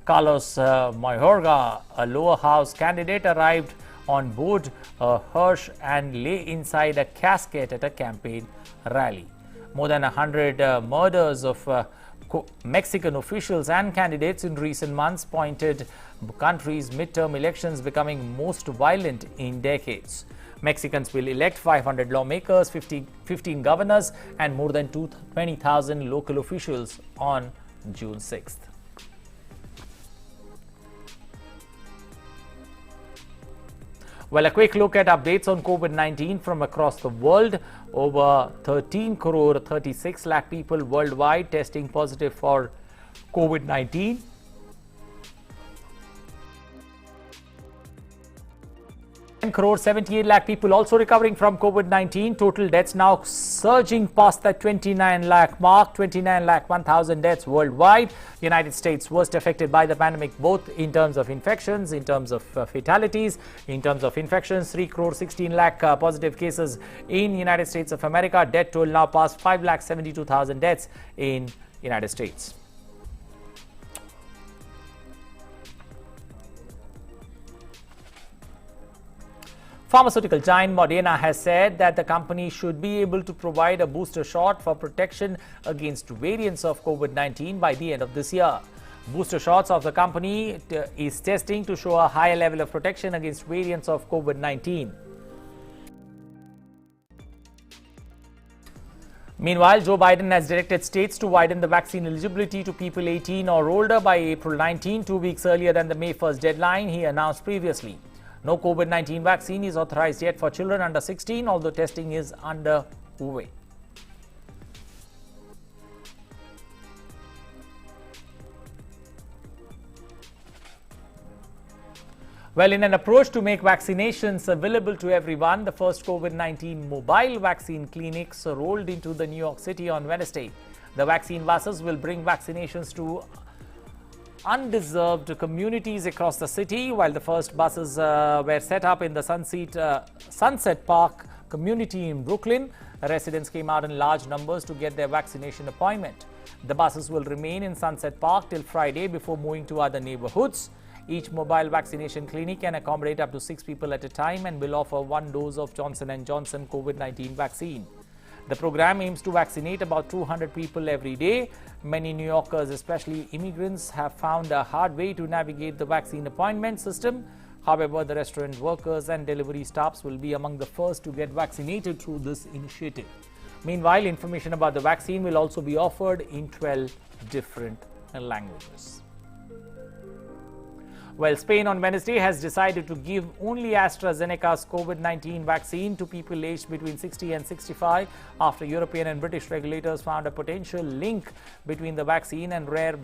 Carlos Mayorga, a lower house candidate, arrived on board a hearse and lay inside a casket at a campaign rally. More than 100 murders of Mexican officials and candidates in recent months pointed country's midterm elections becoming most violent in decades. Mexicans will elect 500 lawmakers, 15 governors, and more than 20,000 local officials on June 6th. Well, a quick look at updates on COVID-19 from across the world. Over 13 crore 36 lakh people worldwide testing positive for COVID-19. 10 crore 78 lakh people also recovering from COVID-19. Total deaths now surging past the 29 lakh mark, 29 lakh 1,000 deaths worldwide. United States worst affected by the pandemic, both in terms of infections, in terms of fatalities, in terms of infections. 3 crore 16 lakh positive cases in United States of America. Death toll now past 5 lakh 72,000 deaths in United States. Pharmaceutical giant Moderna has said that the company should be able to provide a booster shot for protection against variants of COVID-19 by the end of this year. Booster shots of the company is testing to show a higher level of protection against variants of COVID-19. Meanwhile, Joe Biden has directed states to widen the vaccine eligibility to people 18 or older by April 19, 2 weeks earlier than the May 1st deadline he announced previously. No COVID-19 vaccine is authorized yet for children under 16, although testing is underway. Well, in an approach to make vaccinations available to everyone, the first COVID-19 mobile vaccine clinics rolled into the New York City on Wednesday. The vaccine buses will bring vaccinations to undeserved communities across the city, while the first buses were set up in the Sunset Park community in Brooklyn. Residents came out in large numbers to get their vaccination appointment. The buses will remain in Sunset Park till Friday before moving to other neighborhoods. Each mobile vaccination clinic can accommodate up to 6 people at a time and will offer 1 dose of Johnson & Johnson COVID-19 vaccine. The program aims to vaccinate about 200 people every day. Many New Yorkers, especially immigrants, have found a hard way to navigate the vaccine appointment system. However, the restaurant workers and delivery staffs will be among the first to get vaccinated through this initiative. Meanwhile, information about the vaccine will also be offered in 12 different languages. Well, Spain on Wednesday has decided to give only AstraZeneca's COVID-19 vaccine to people aged between 60 and 65 after European and British regulators found a potential link between the vaccine and rare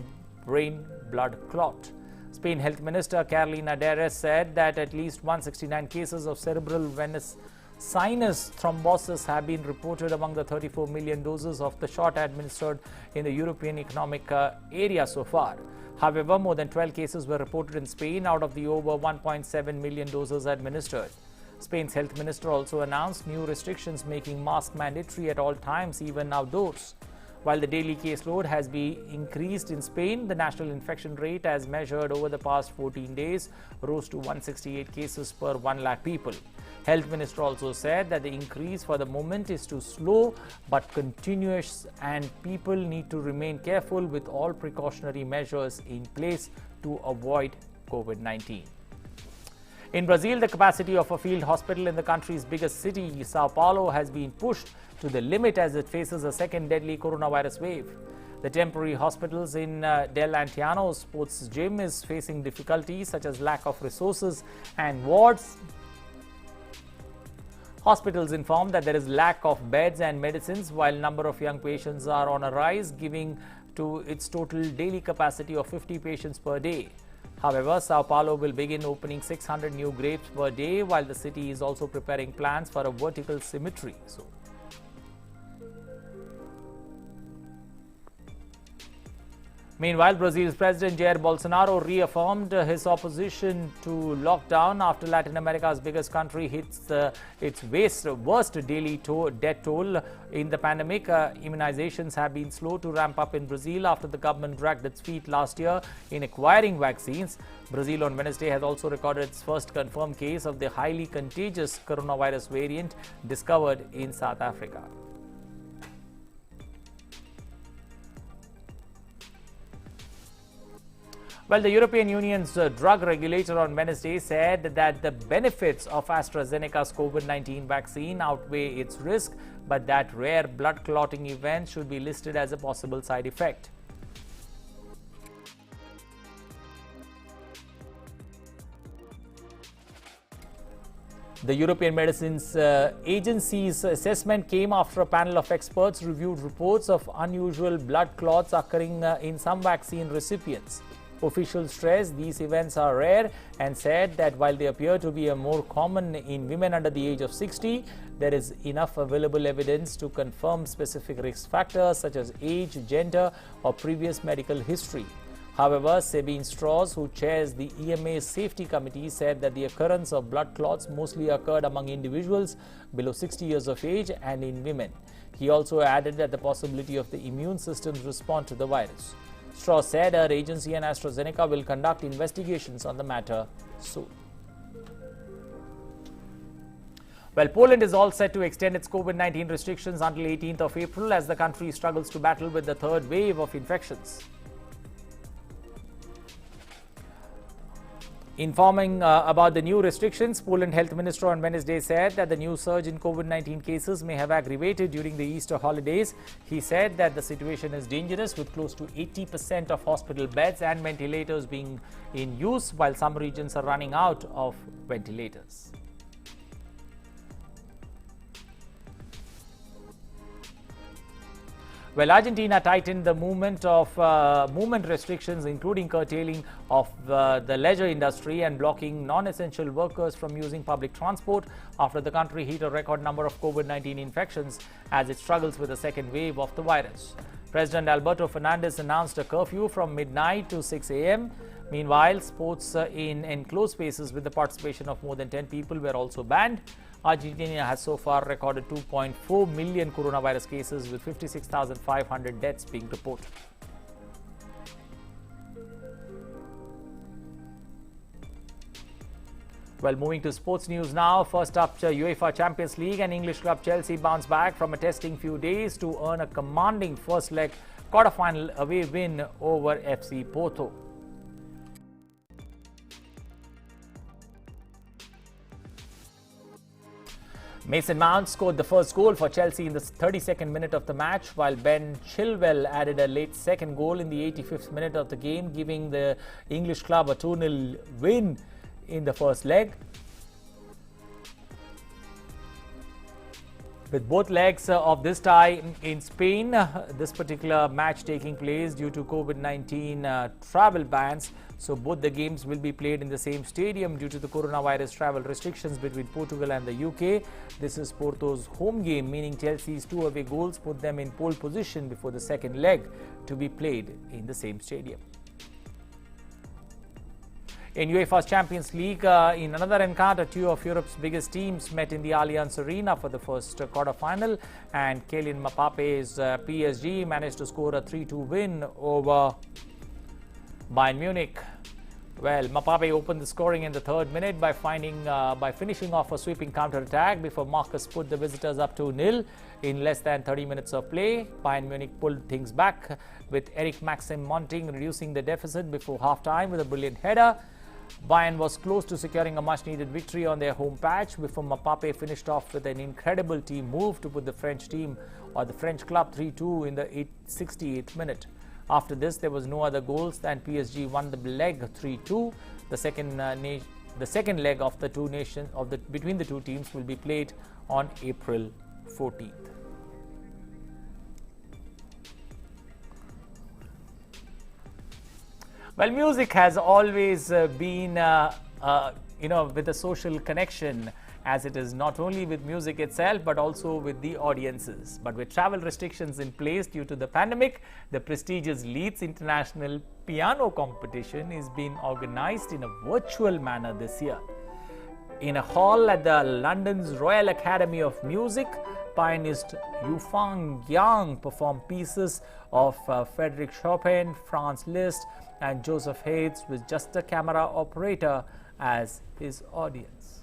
brain blood clot. Spain Health Minister Carolina Darius said that at least 169 cases of cerebral venous sinus thrombosis have been reported among the 34 million doses of the shot administered in the European Economic Area so far. However, more than 12 cases were reported in Spain out of the over 1.7 million doses administered. Spain's health minister also announced new restrictions making masks mandatory at all times, even outdoors. While the daily caseload has been increased in Spain, the national infection rate as measured over the past 14 days rose to 168 cases per 1 lakh people. Health Minister also said that the increase for the moment is too slow but continuous and people need to remain careful with all precautionary measures in place to avoid COVID-19. In Brazil, the capacity of a field hospital in the country's biggest city, Sao Paulo, has been pushed to the limit as it faces a second deadly coronavirus wave. The temporary hospitals in Del Antiano Sports Gym is facing difficulties such as lack of resources and wards. Hospitals informed that there is lack of beds and medicines, while number of young patients are on a rise, giving to its total daily capacity of 50 patients per day. However, Sao Paulo will begin opening 600 new graves per day, while the city is also preparing plans for a vertical cemetery. Meanwhile, Brazil's President Jair Bolsonaro reaffirmed his opposition to lockdown after Latin America's biggest country hits its worst daily death toll in the pandemic. Immunizations have been slow to ramp up in Brazil after the government dragged its feet last year in acquiring vaccines. Brazil on Wednesday has also recorded its first confirmed case of the highly contagious coronavirus variant discovered in South Africa. Well, the European Union's drug regulator on Wednesday said that the benefits of AstraZeneca's COVID-19 vaccine outweigh its risk, but that rare blood clotting events should be listed as a possible side effect. The European Medicines Agency's assessment came after a panel of experts reviewed reports of unusual blood clots occurring in some vaccine recipients. Officials stressed these events are rare and said that while they appear to be more common in women under the age of 60, there is enough available evidence to confirm specific risk factors such as age, gender, or previous medical history. However, Sabine Strauss, who chairs the EMA's safety committee, said that the occurrence of blood clots mostly occurred among individuals below 60 years of age and in women. He also added that the possibility of the immune system's response to the virus. Strauss said her agency and AstraZeneca will conduct investigations on the matter soon. Well, Poland is all set to extend its COVID-19 restrictions until 18th of April as the country struggles to battle with the third wave of infections. Informing about the new restrictions, Poland Health Minister on Wednesday said that the new surge in COVID-19 cases may have aggravated during the Easter holidays. He said that the situation is dangerous with close to 80% of hospital beds and ventilators being in use while some regions are running out of ventilators. Well, Argentina tightened the movement restrictions, including curtailing of the leisure industry and blocking non-essential workers from using public transport after the country hit a record number of COVID-19 infections as it struggles with a second wave of the virus. President Alberto Fernandez announced a curfew from midnight to 6 a.m. Meanwhile, sports in enclosed spaces with the participation of more than 10 people were also banned. Argentina has so far recorded 2.4 million coronavirus cases with 56,500 deaths being reported. Well, moving to sports news now. First up, UEFA Champions League and English club Chelsea bounced back from a testing few days to earn a commanding first leg quarter-final away win over FC Porto. Mason Mount scored the first goal for Chelsea in the 32nd minute of the match, while Ben Chilwell added a late second goal in the 85th minute of the game, giving the English club a 2-0 win in the first leg. With both legs of this tie in Spain, this particular match taking place due to COVID-19 travel bans. So both the games will be played in the same stadium due to the coronavirus travel restrictions between Portugal and the UK. This is Porto's home game, meaning Chelsea's 2 away goals put them in pole position before the second leg to be played in the same stadium. In UEFA's Champions League, in another encounter, 2 of Europe's biggest teams met in the Allianz Arena for the first quarter-final, and Kylian Mbappe's PSG managed to score a 3-2 win over Bayern Munich. Well, Mbappe opened the scoring in the 3rd minute by finishing off a sweeping counter-attack before Marcus put the visitors up 2-0 in less than 30 minutes of play. Bayern Munich pulled things back with Eric Maxim Monting reducing the deficit before half-time with a brilliant header. Bayern was close to securing a much-needed victory on their home patch before Mbappe finished off with an incredible team move to put the French club 3-2 in the 68th minute. After this, there was no other goals and PSG won the leg 3-2. The second leg of the between the two teams will be played on April 14th. Well, music has always been, with a social connection, as it is not only with music itself, but also with the audiences. But with travel restrictions in place due to the pandemic, the prestigious Leeds International Piano Competition is being organized in a virtual manner this year. In a hall at the London's Royal Academy of Music, pianist Yufang Yang performed pieces of Frédéric Chopin, Franz Liszt, and Joseph Haydn with just a camera operator as his audience.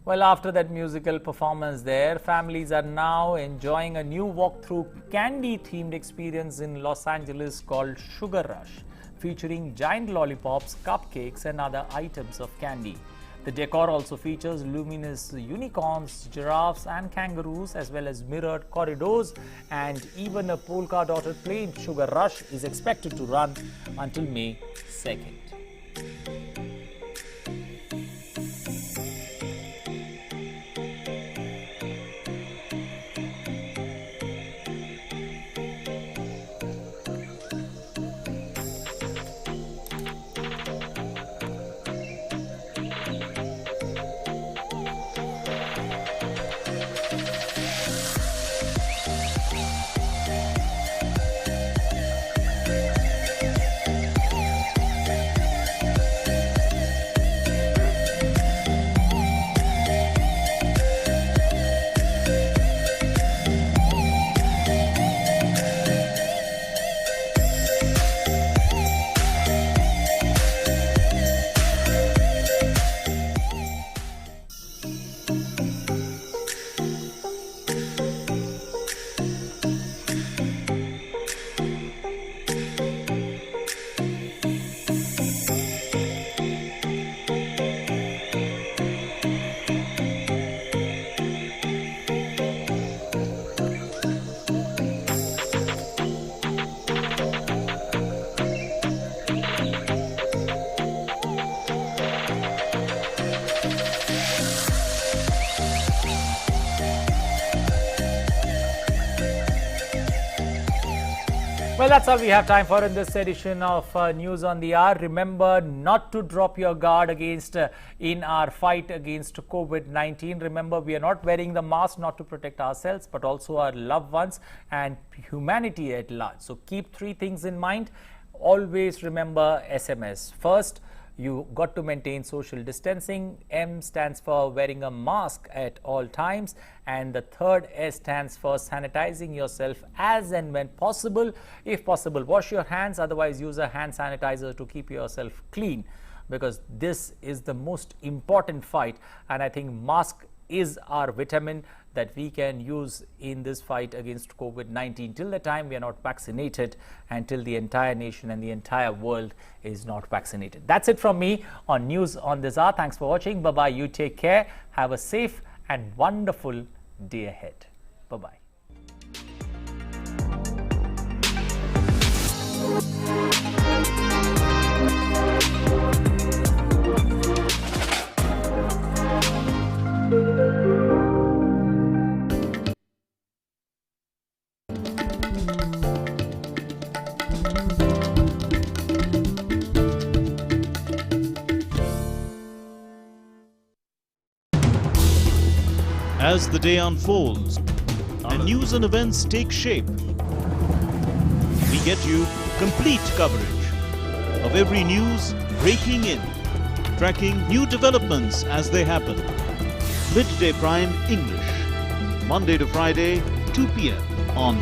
Well, after that musical performance there, families are now enjoying a new walk-through candy-themed experience in Los Angeles called Sugar Rush, featuring giant lollipops, cupcakes and other items of candy. The decor also features luminous unicorns, giraffes and kangaroos, as well as mirrored corridors and even a polka-dotted plane. Sugar Rush is expected to run until May 2nd. Well, that's all we have time for in this edition of News on the Hour. Remember not to drop your guard in our fight against COVID-19. Remember, we are not wearing the mask not to protect ourselves, but also our loved ones and humanity at large. So keep three things in mind. Always remember SMS. First, you got to maintain social distancing. M stands for wearing a mask at all times. And the third S stands for sanitizing yourself as and when possible. If possible, wash your hands. Otherwise, use a hand sanitizer to keep yourself clean, because this is the most important fight. And I think mask is our vitamin that we can use in this fight against COVID-19 till the time we are not vaccinated and till the entire nation and the entire world is not vaccinated. That's it from me on News on this Hour. Thanks for watching. Bye-bye. You take care. Have a safe and wonderful day ahead. Bye-bye. As the day unfolds and news and events take shape, we get you complete coverage of every news breaking in, tracking new developments as they happen. Midday Prime English, Monday to Friday, 2 p.m. on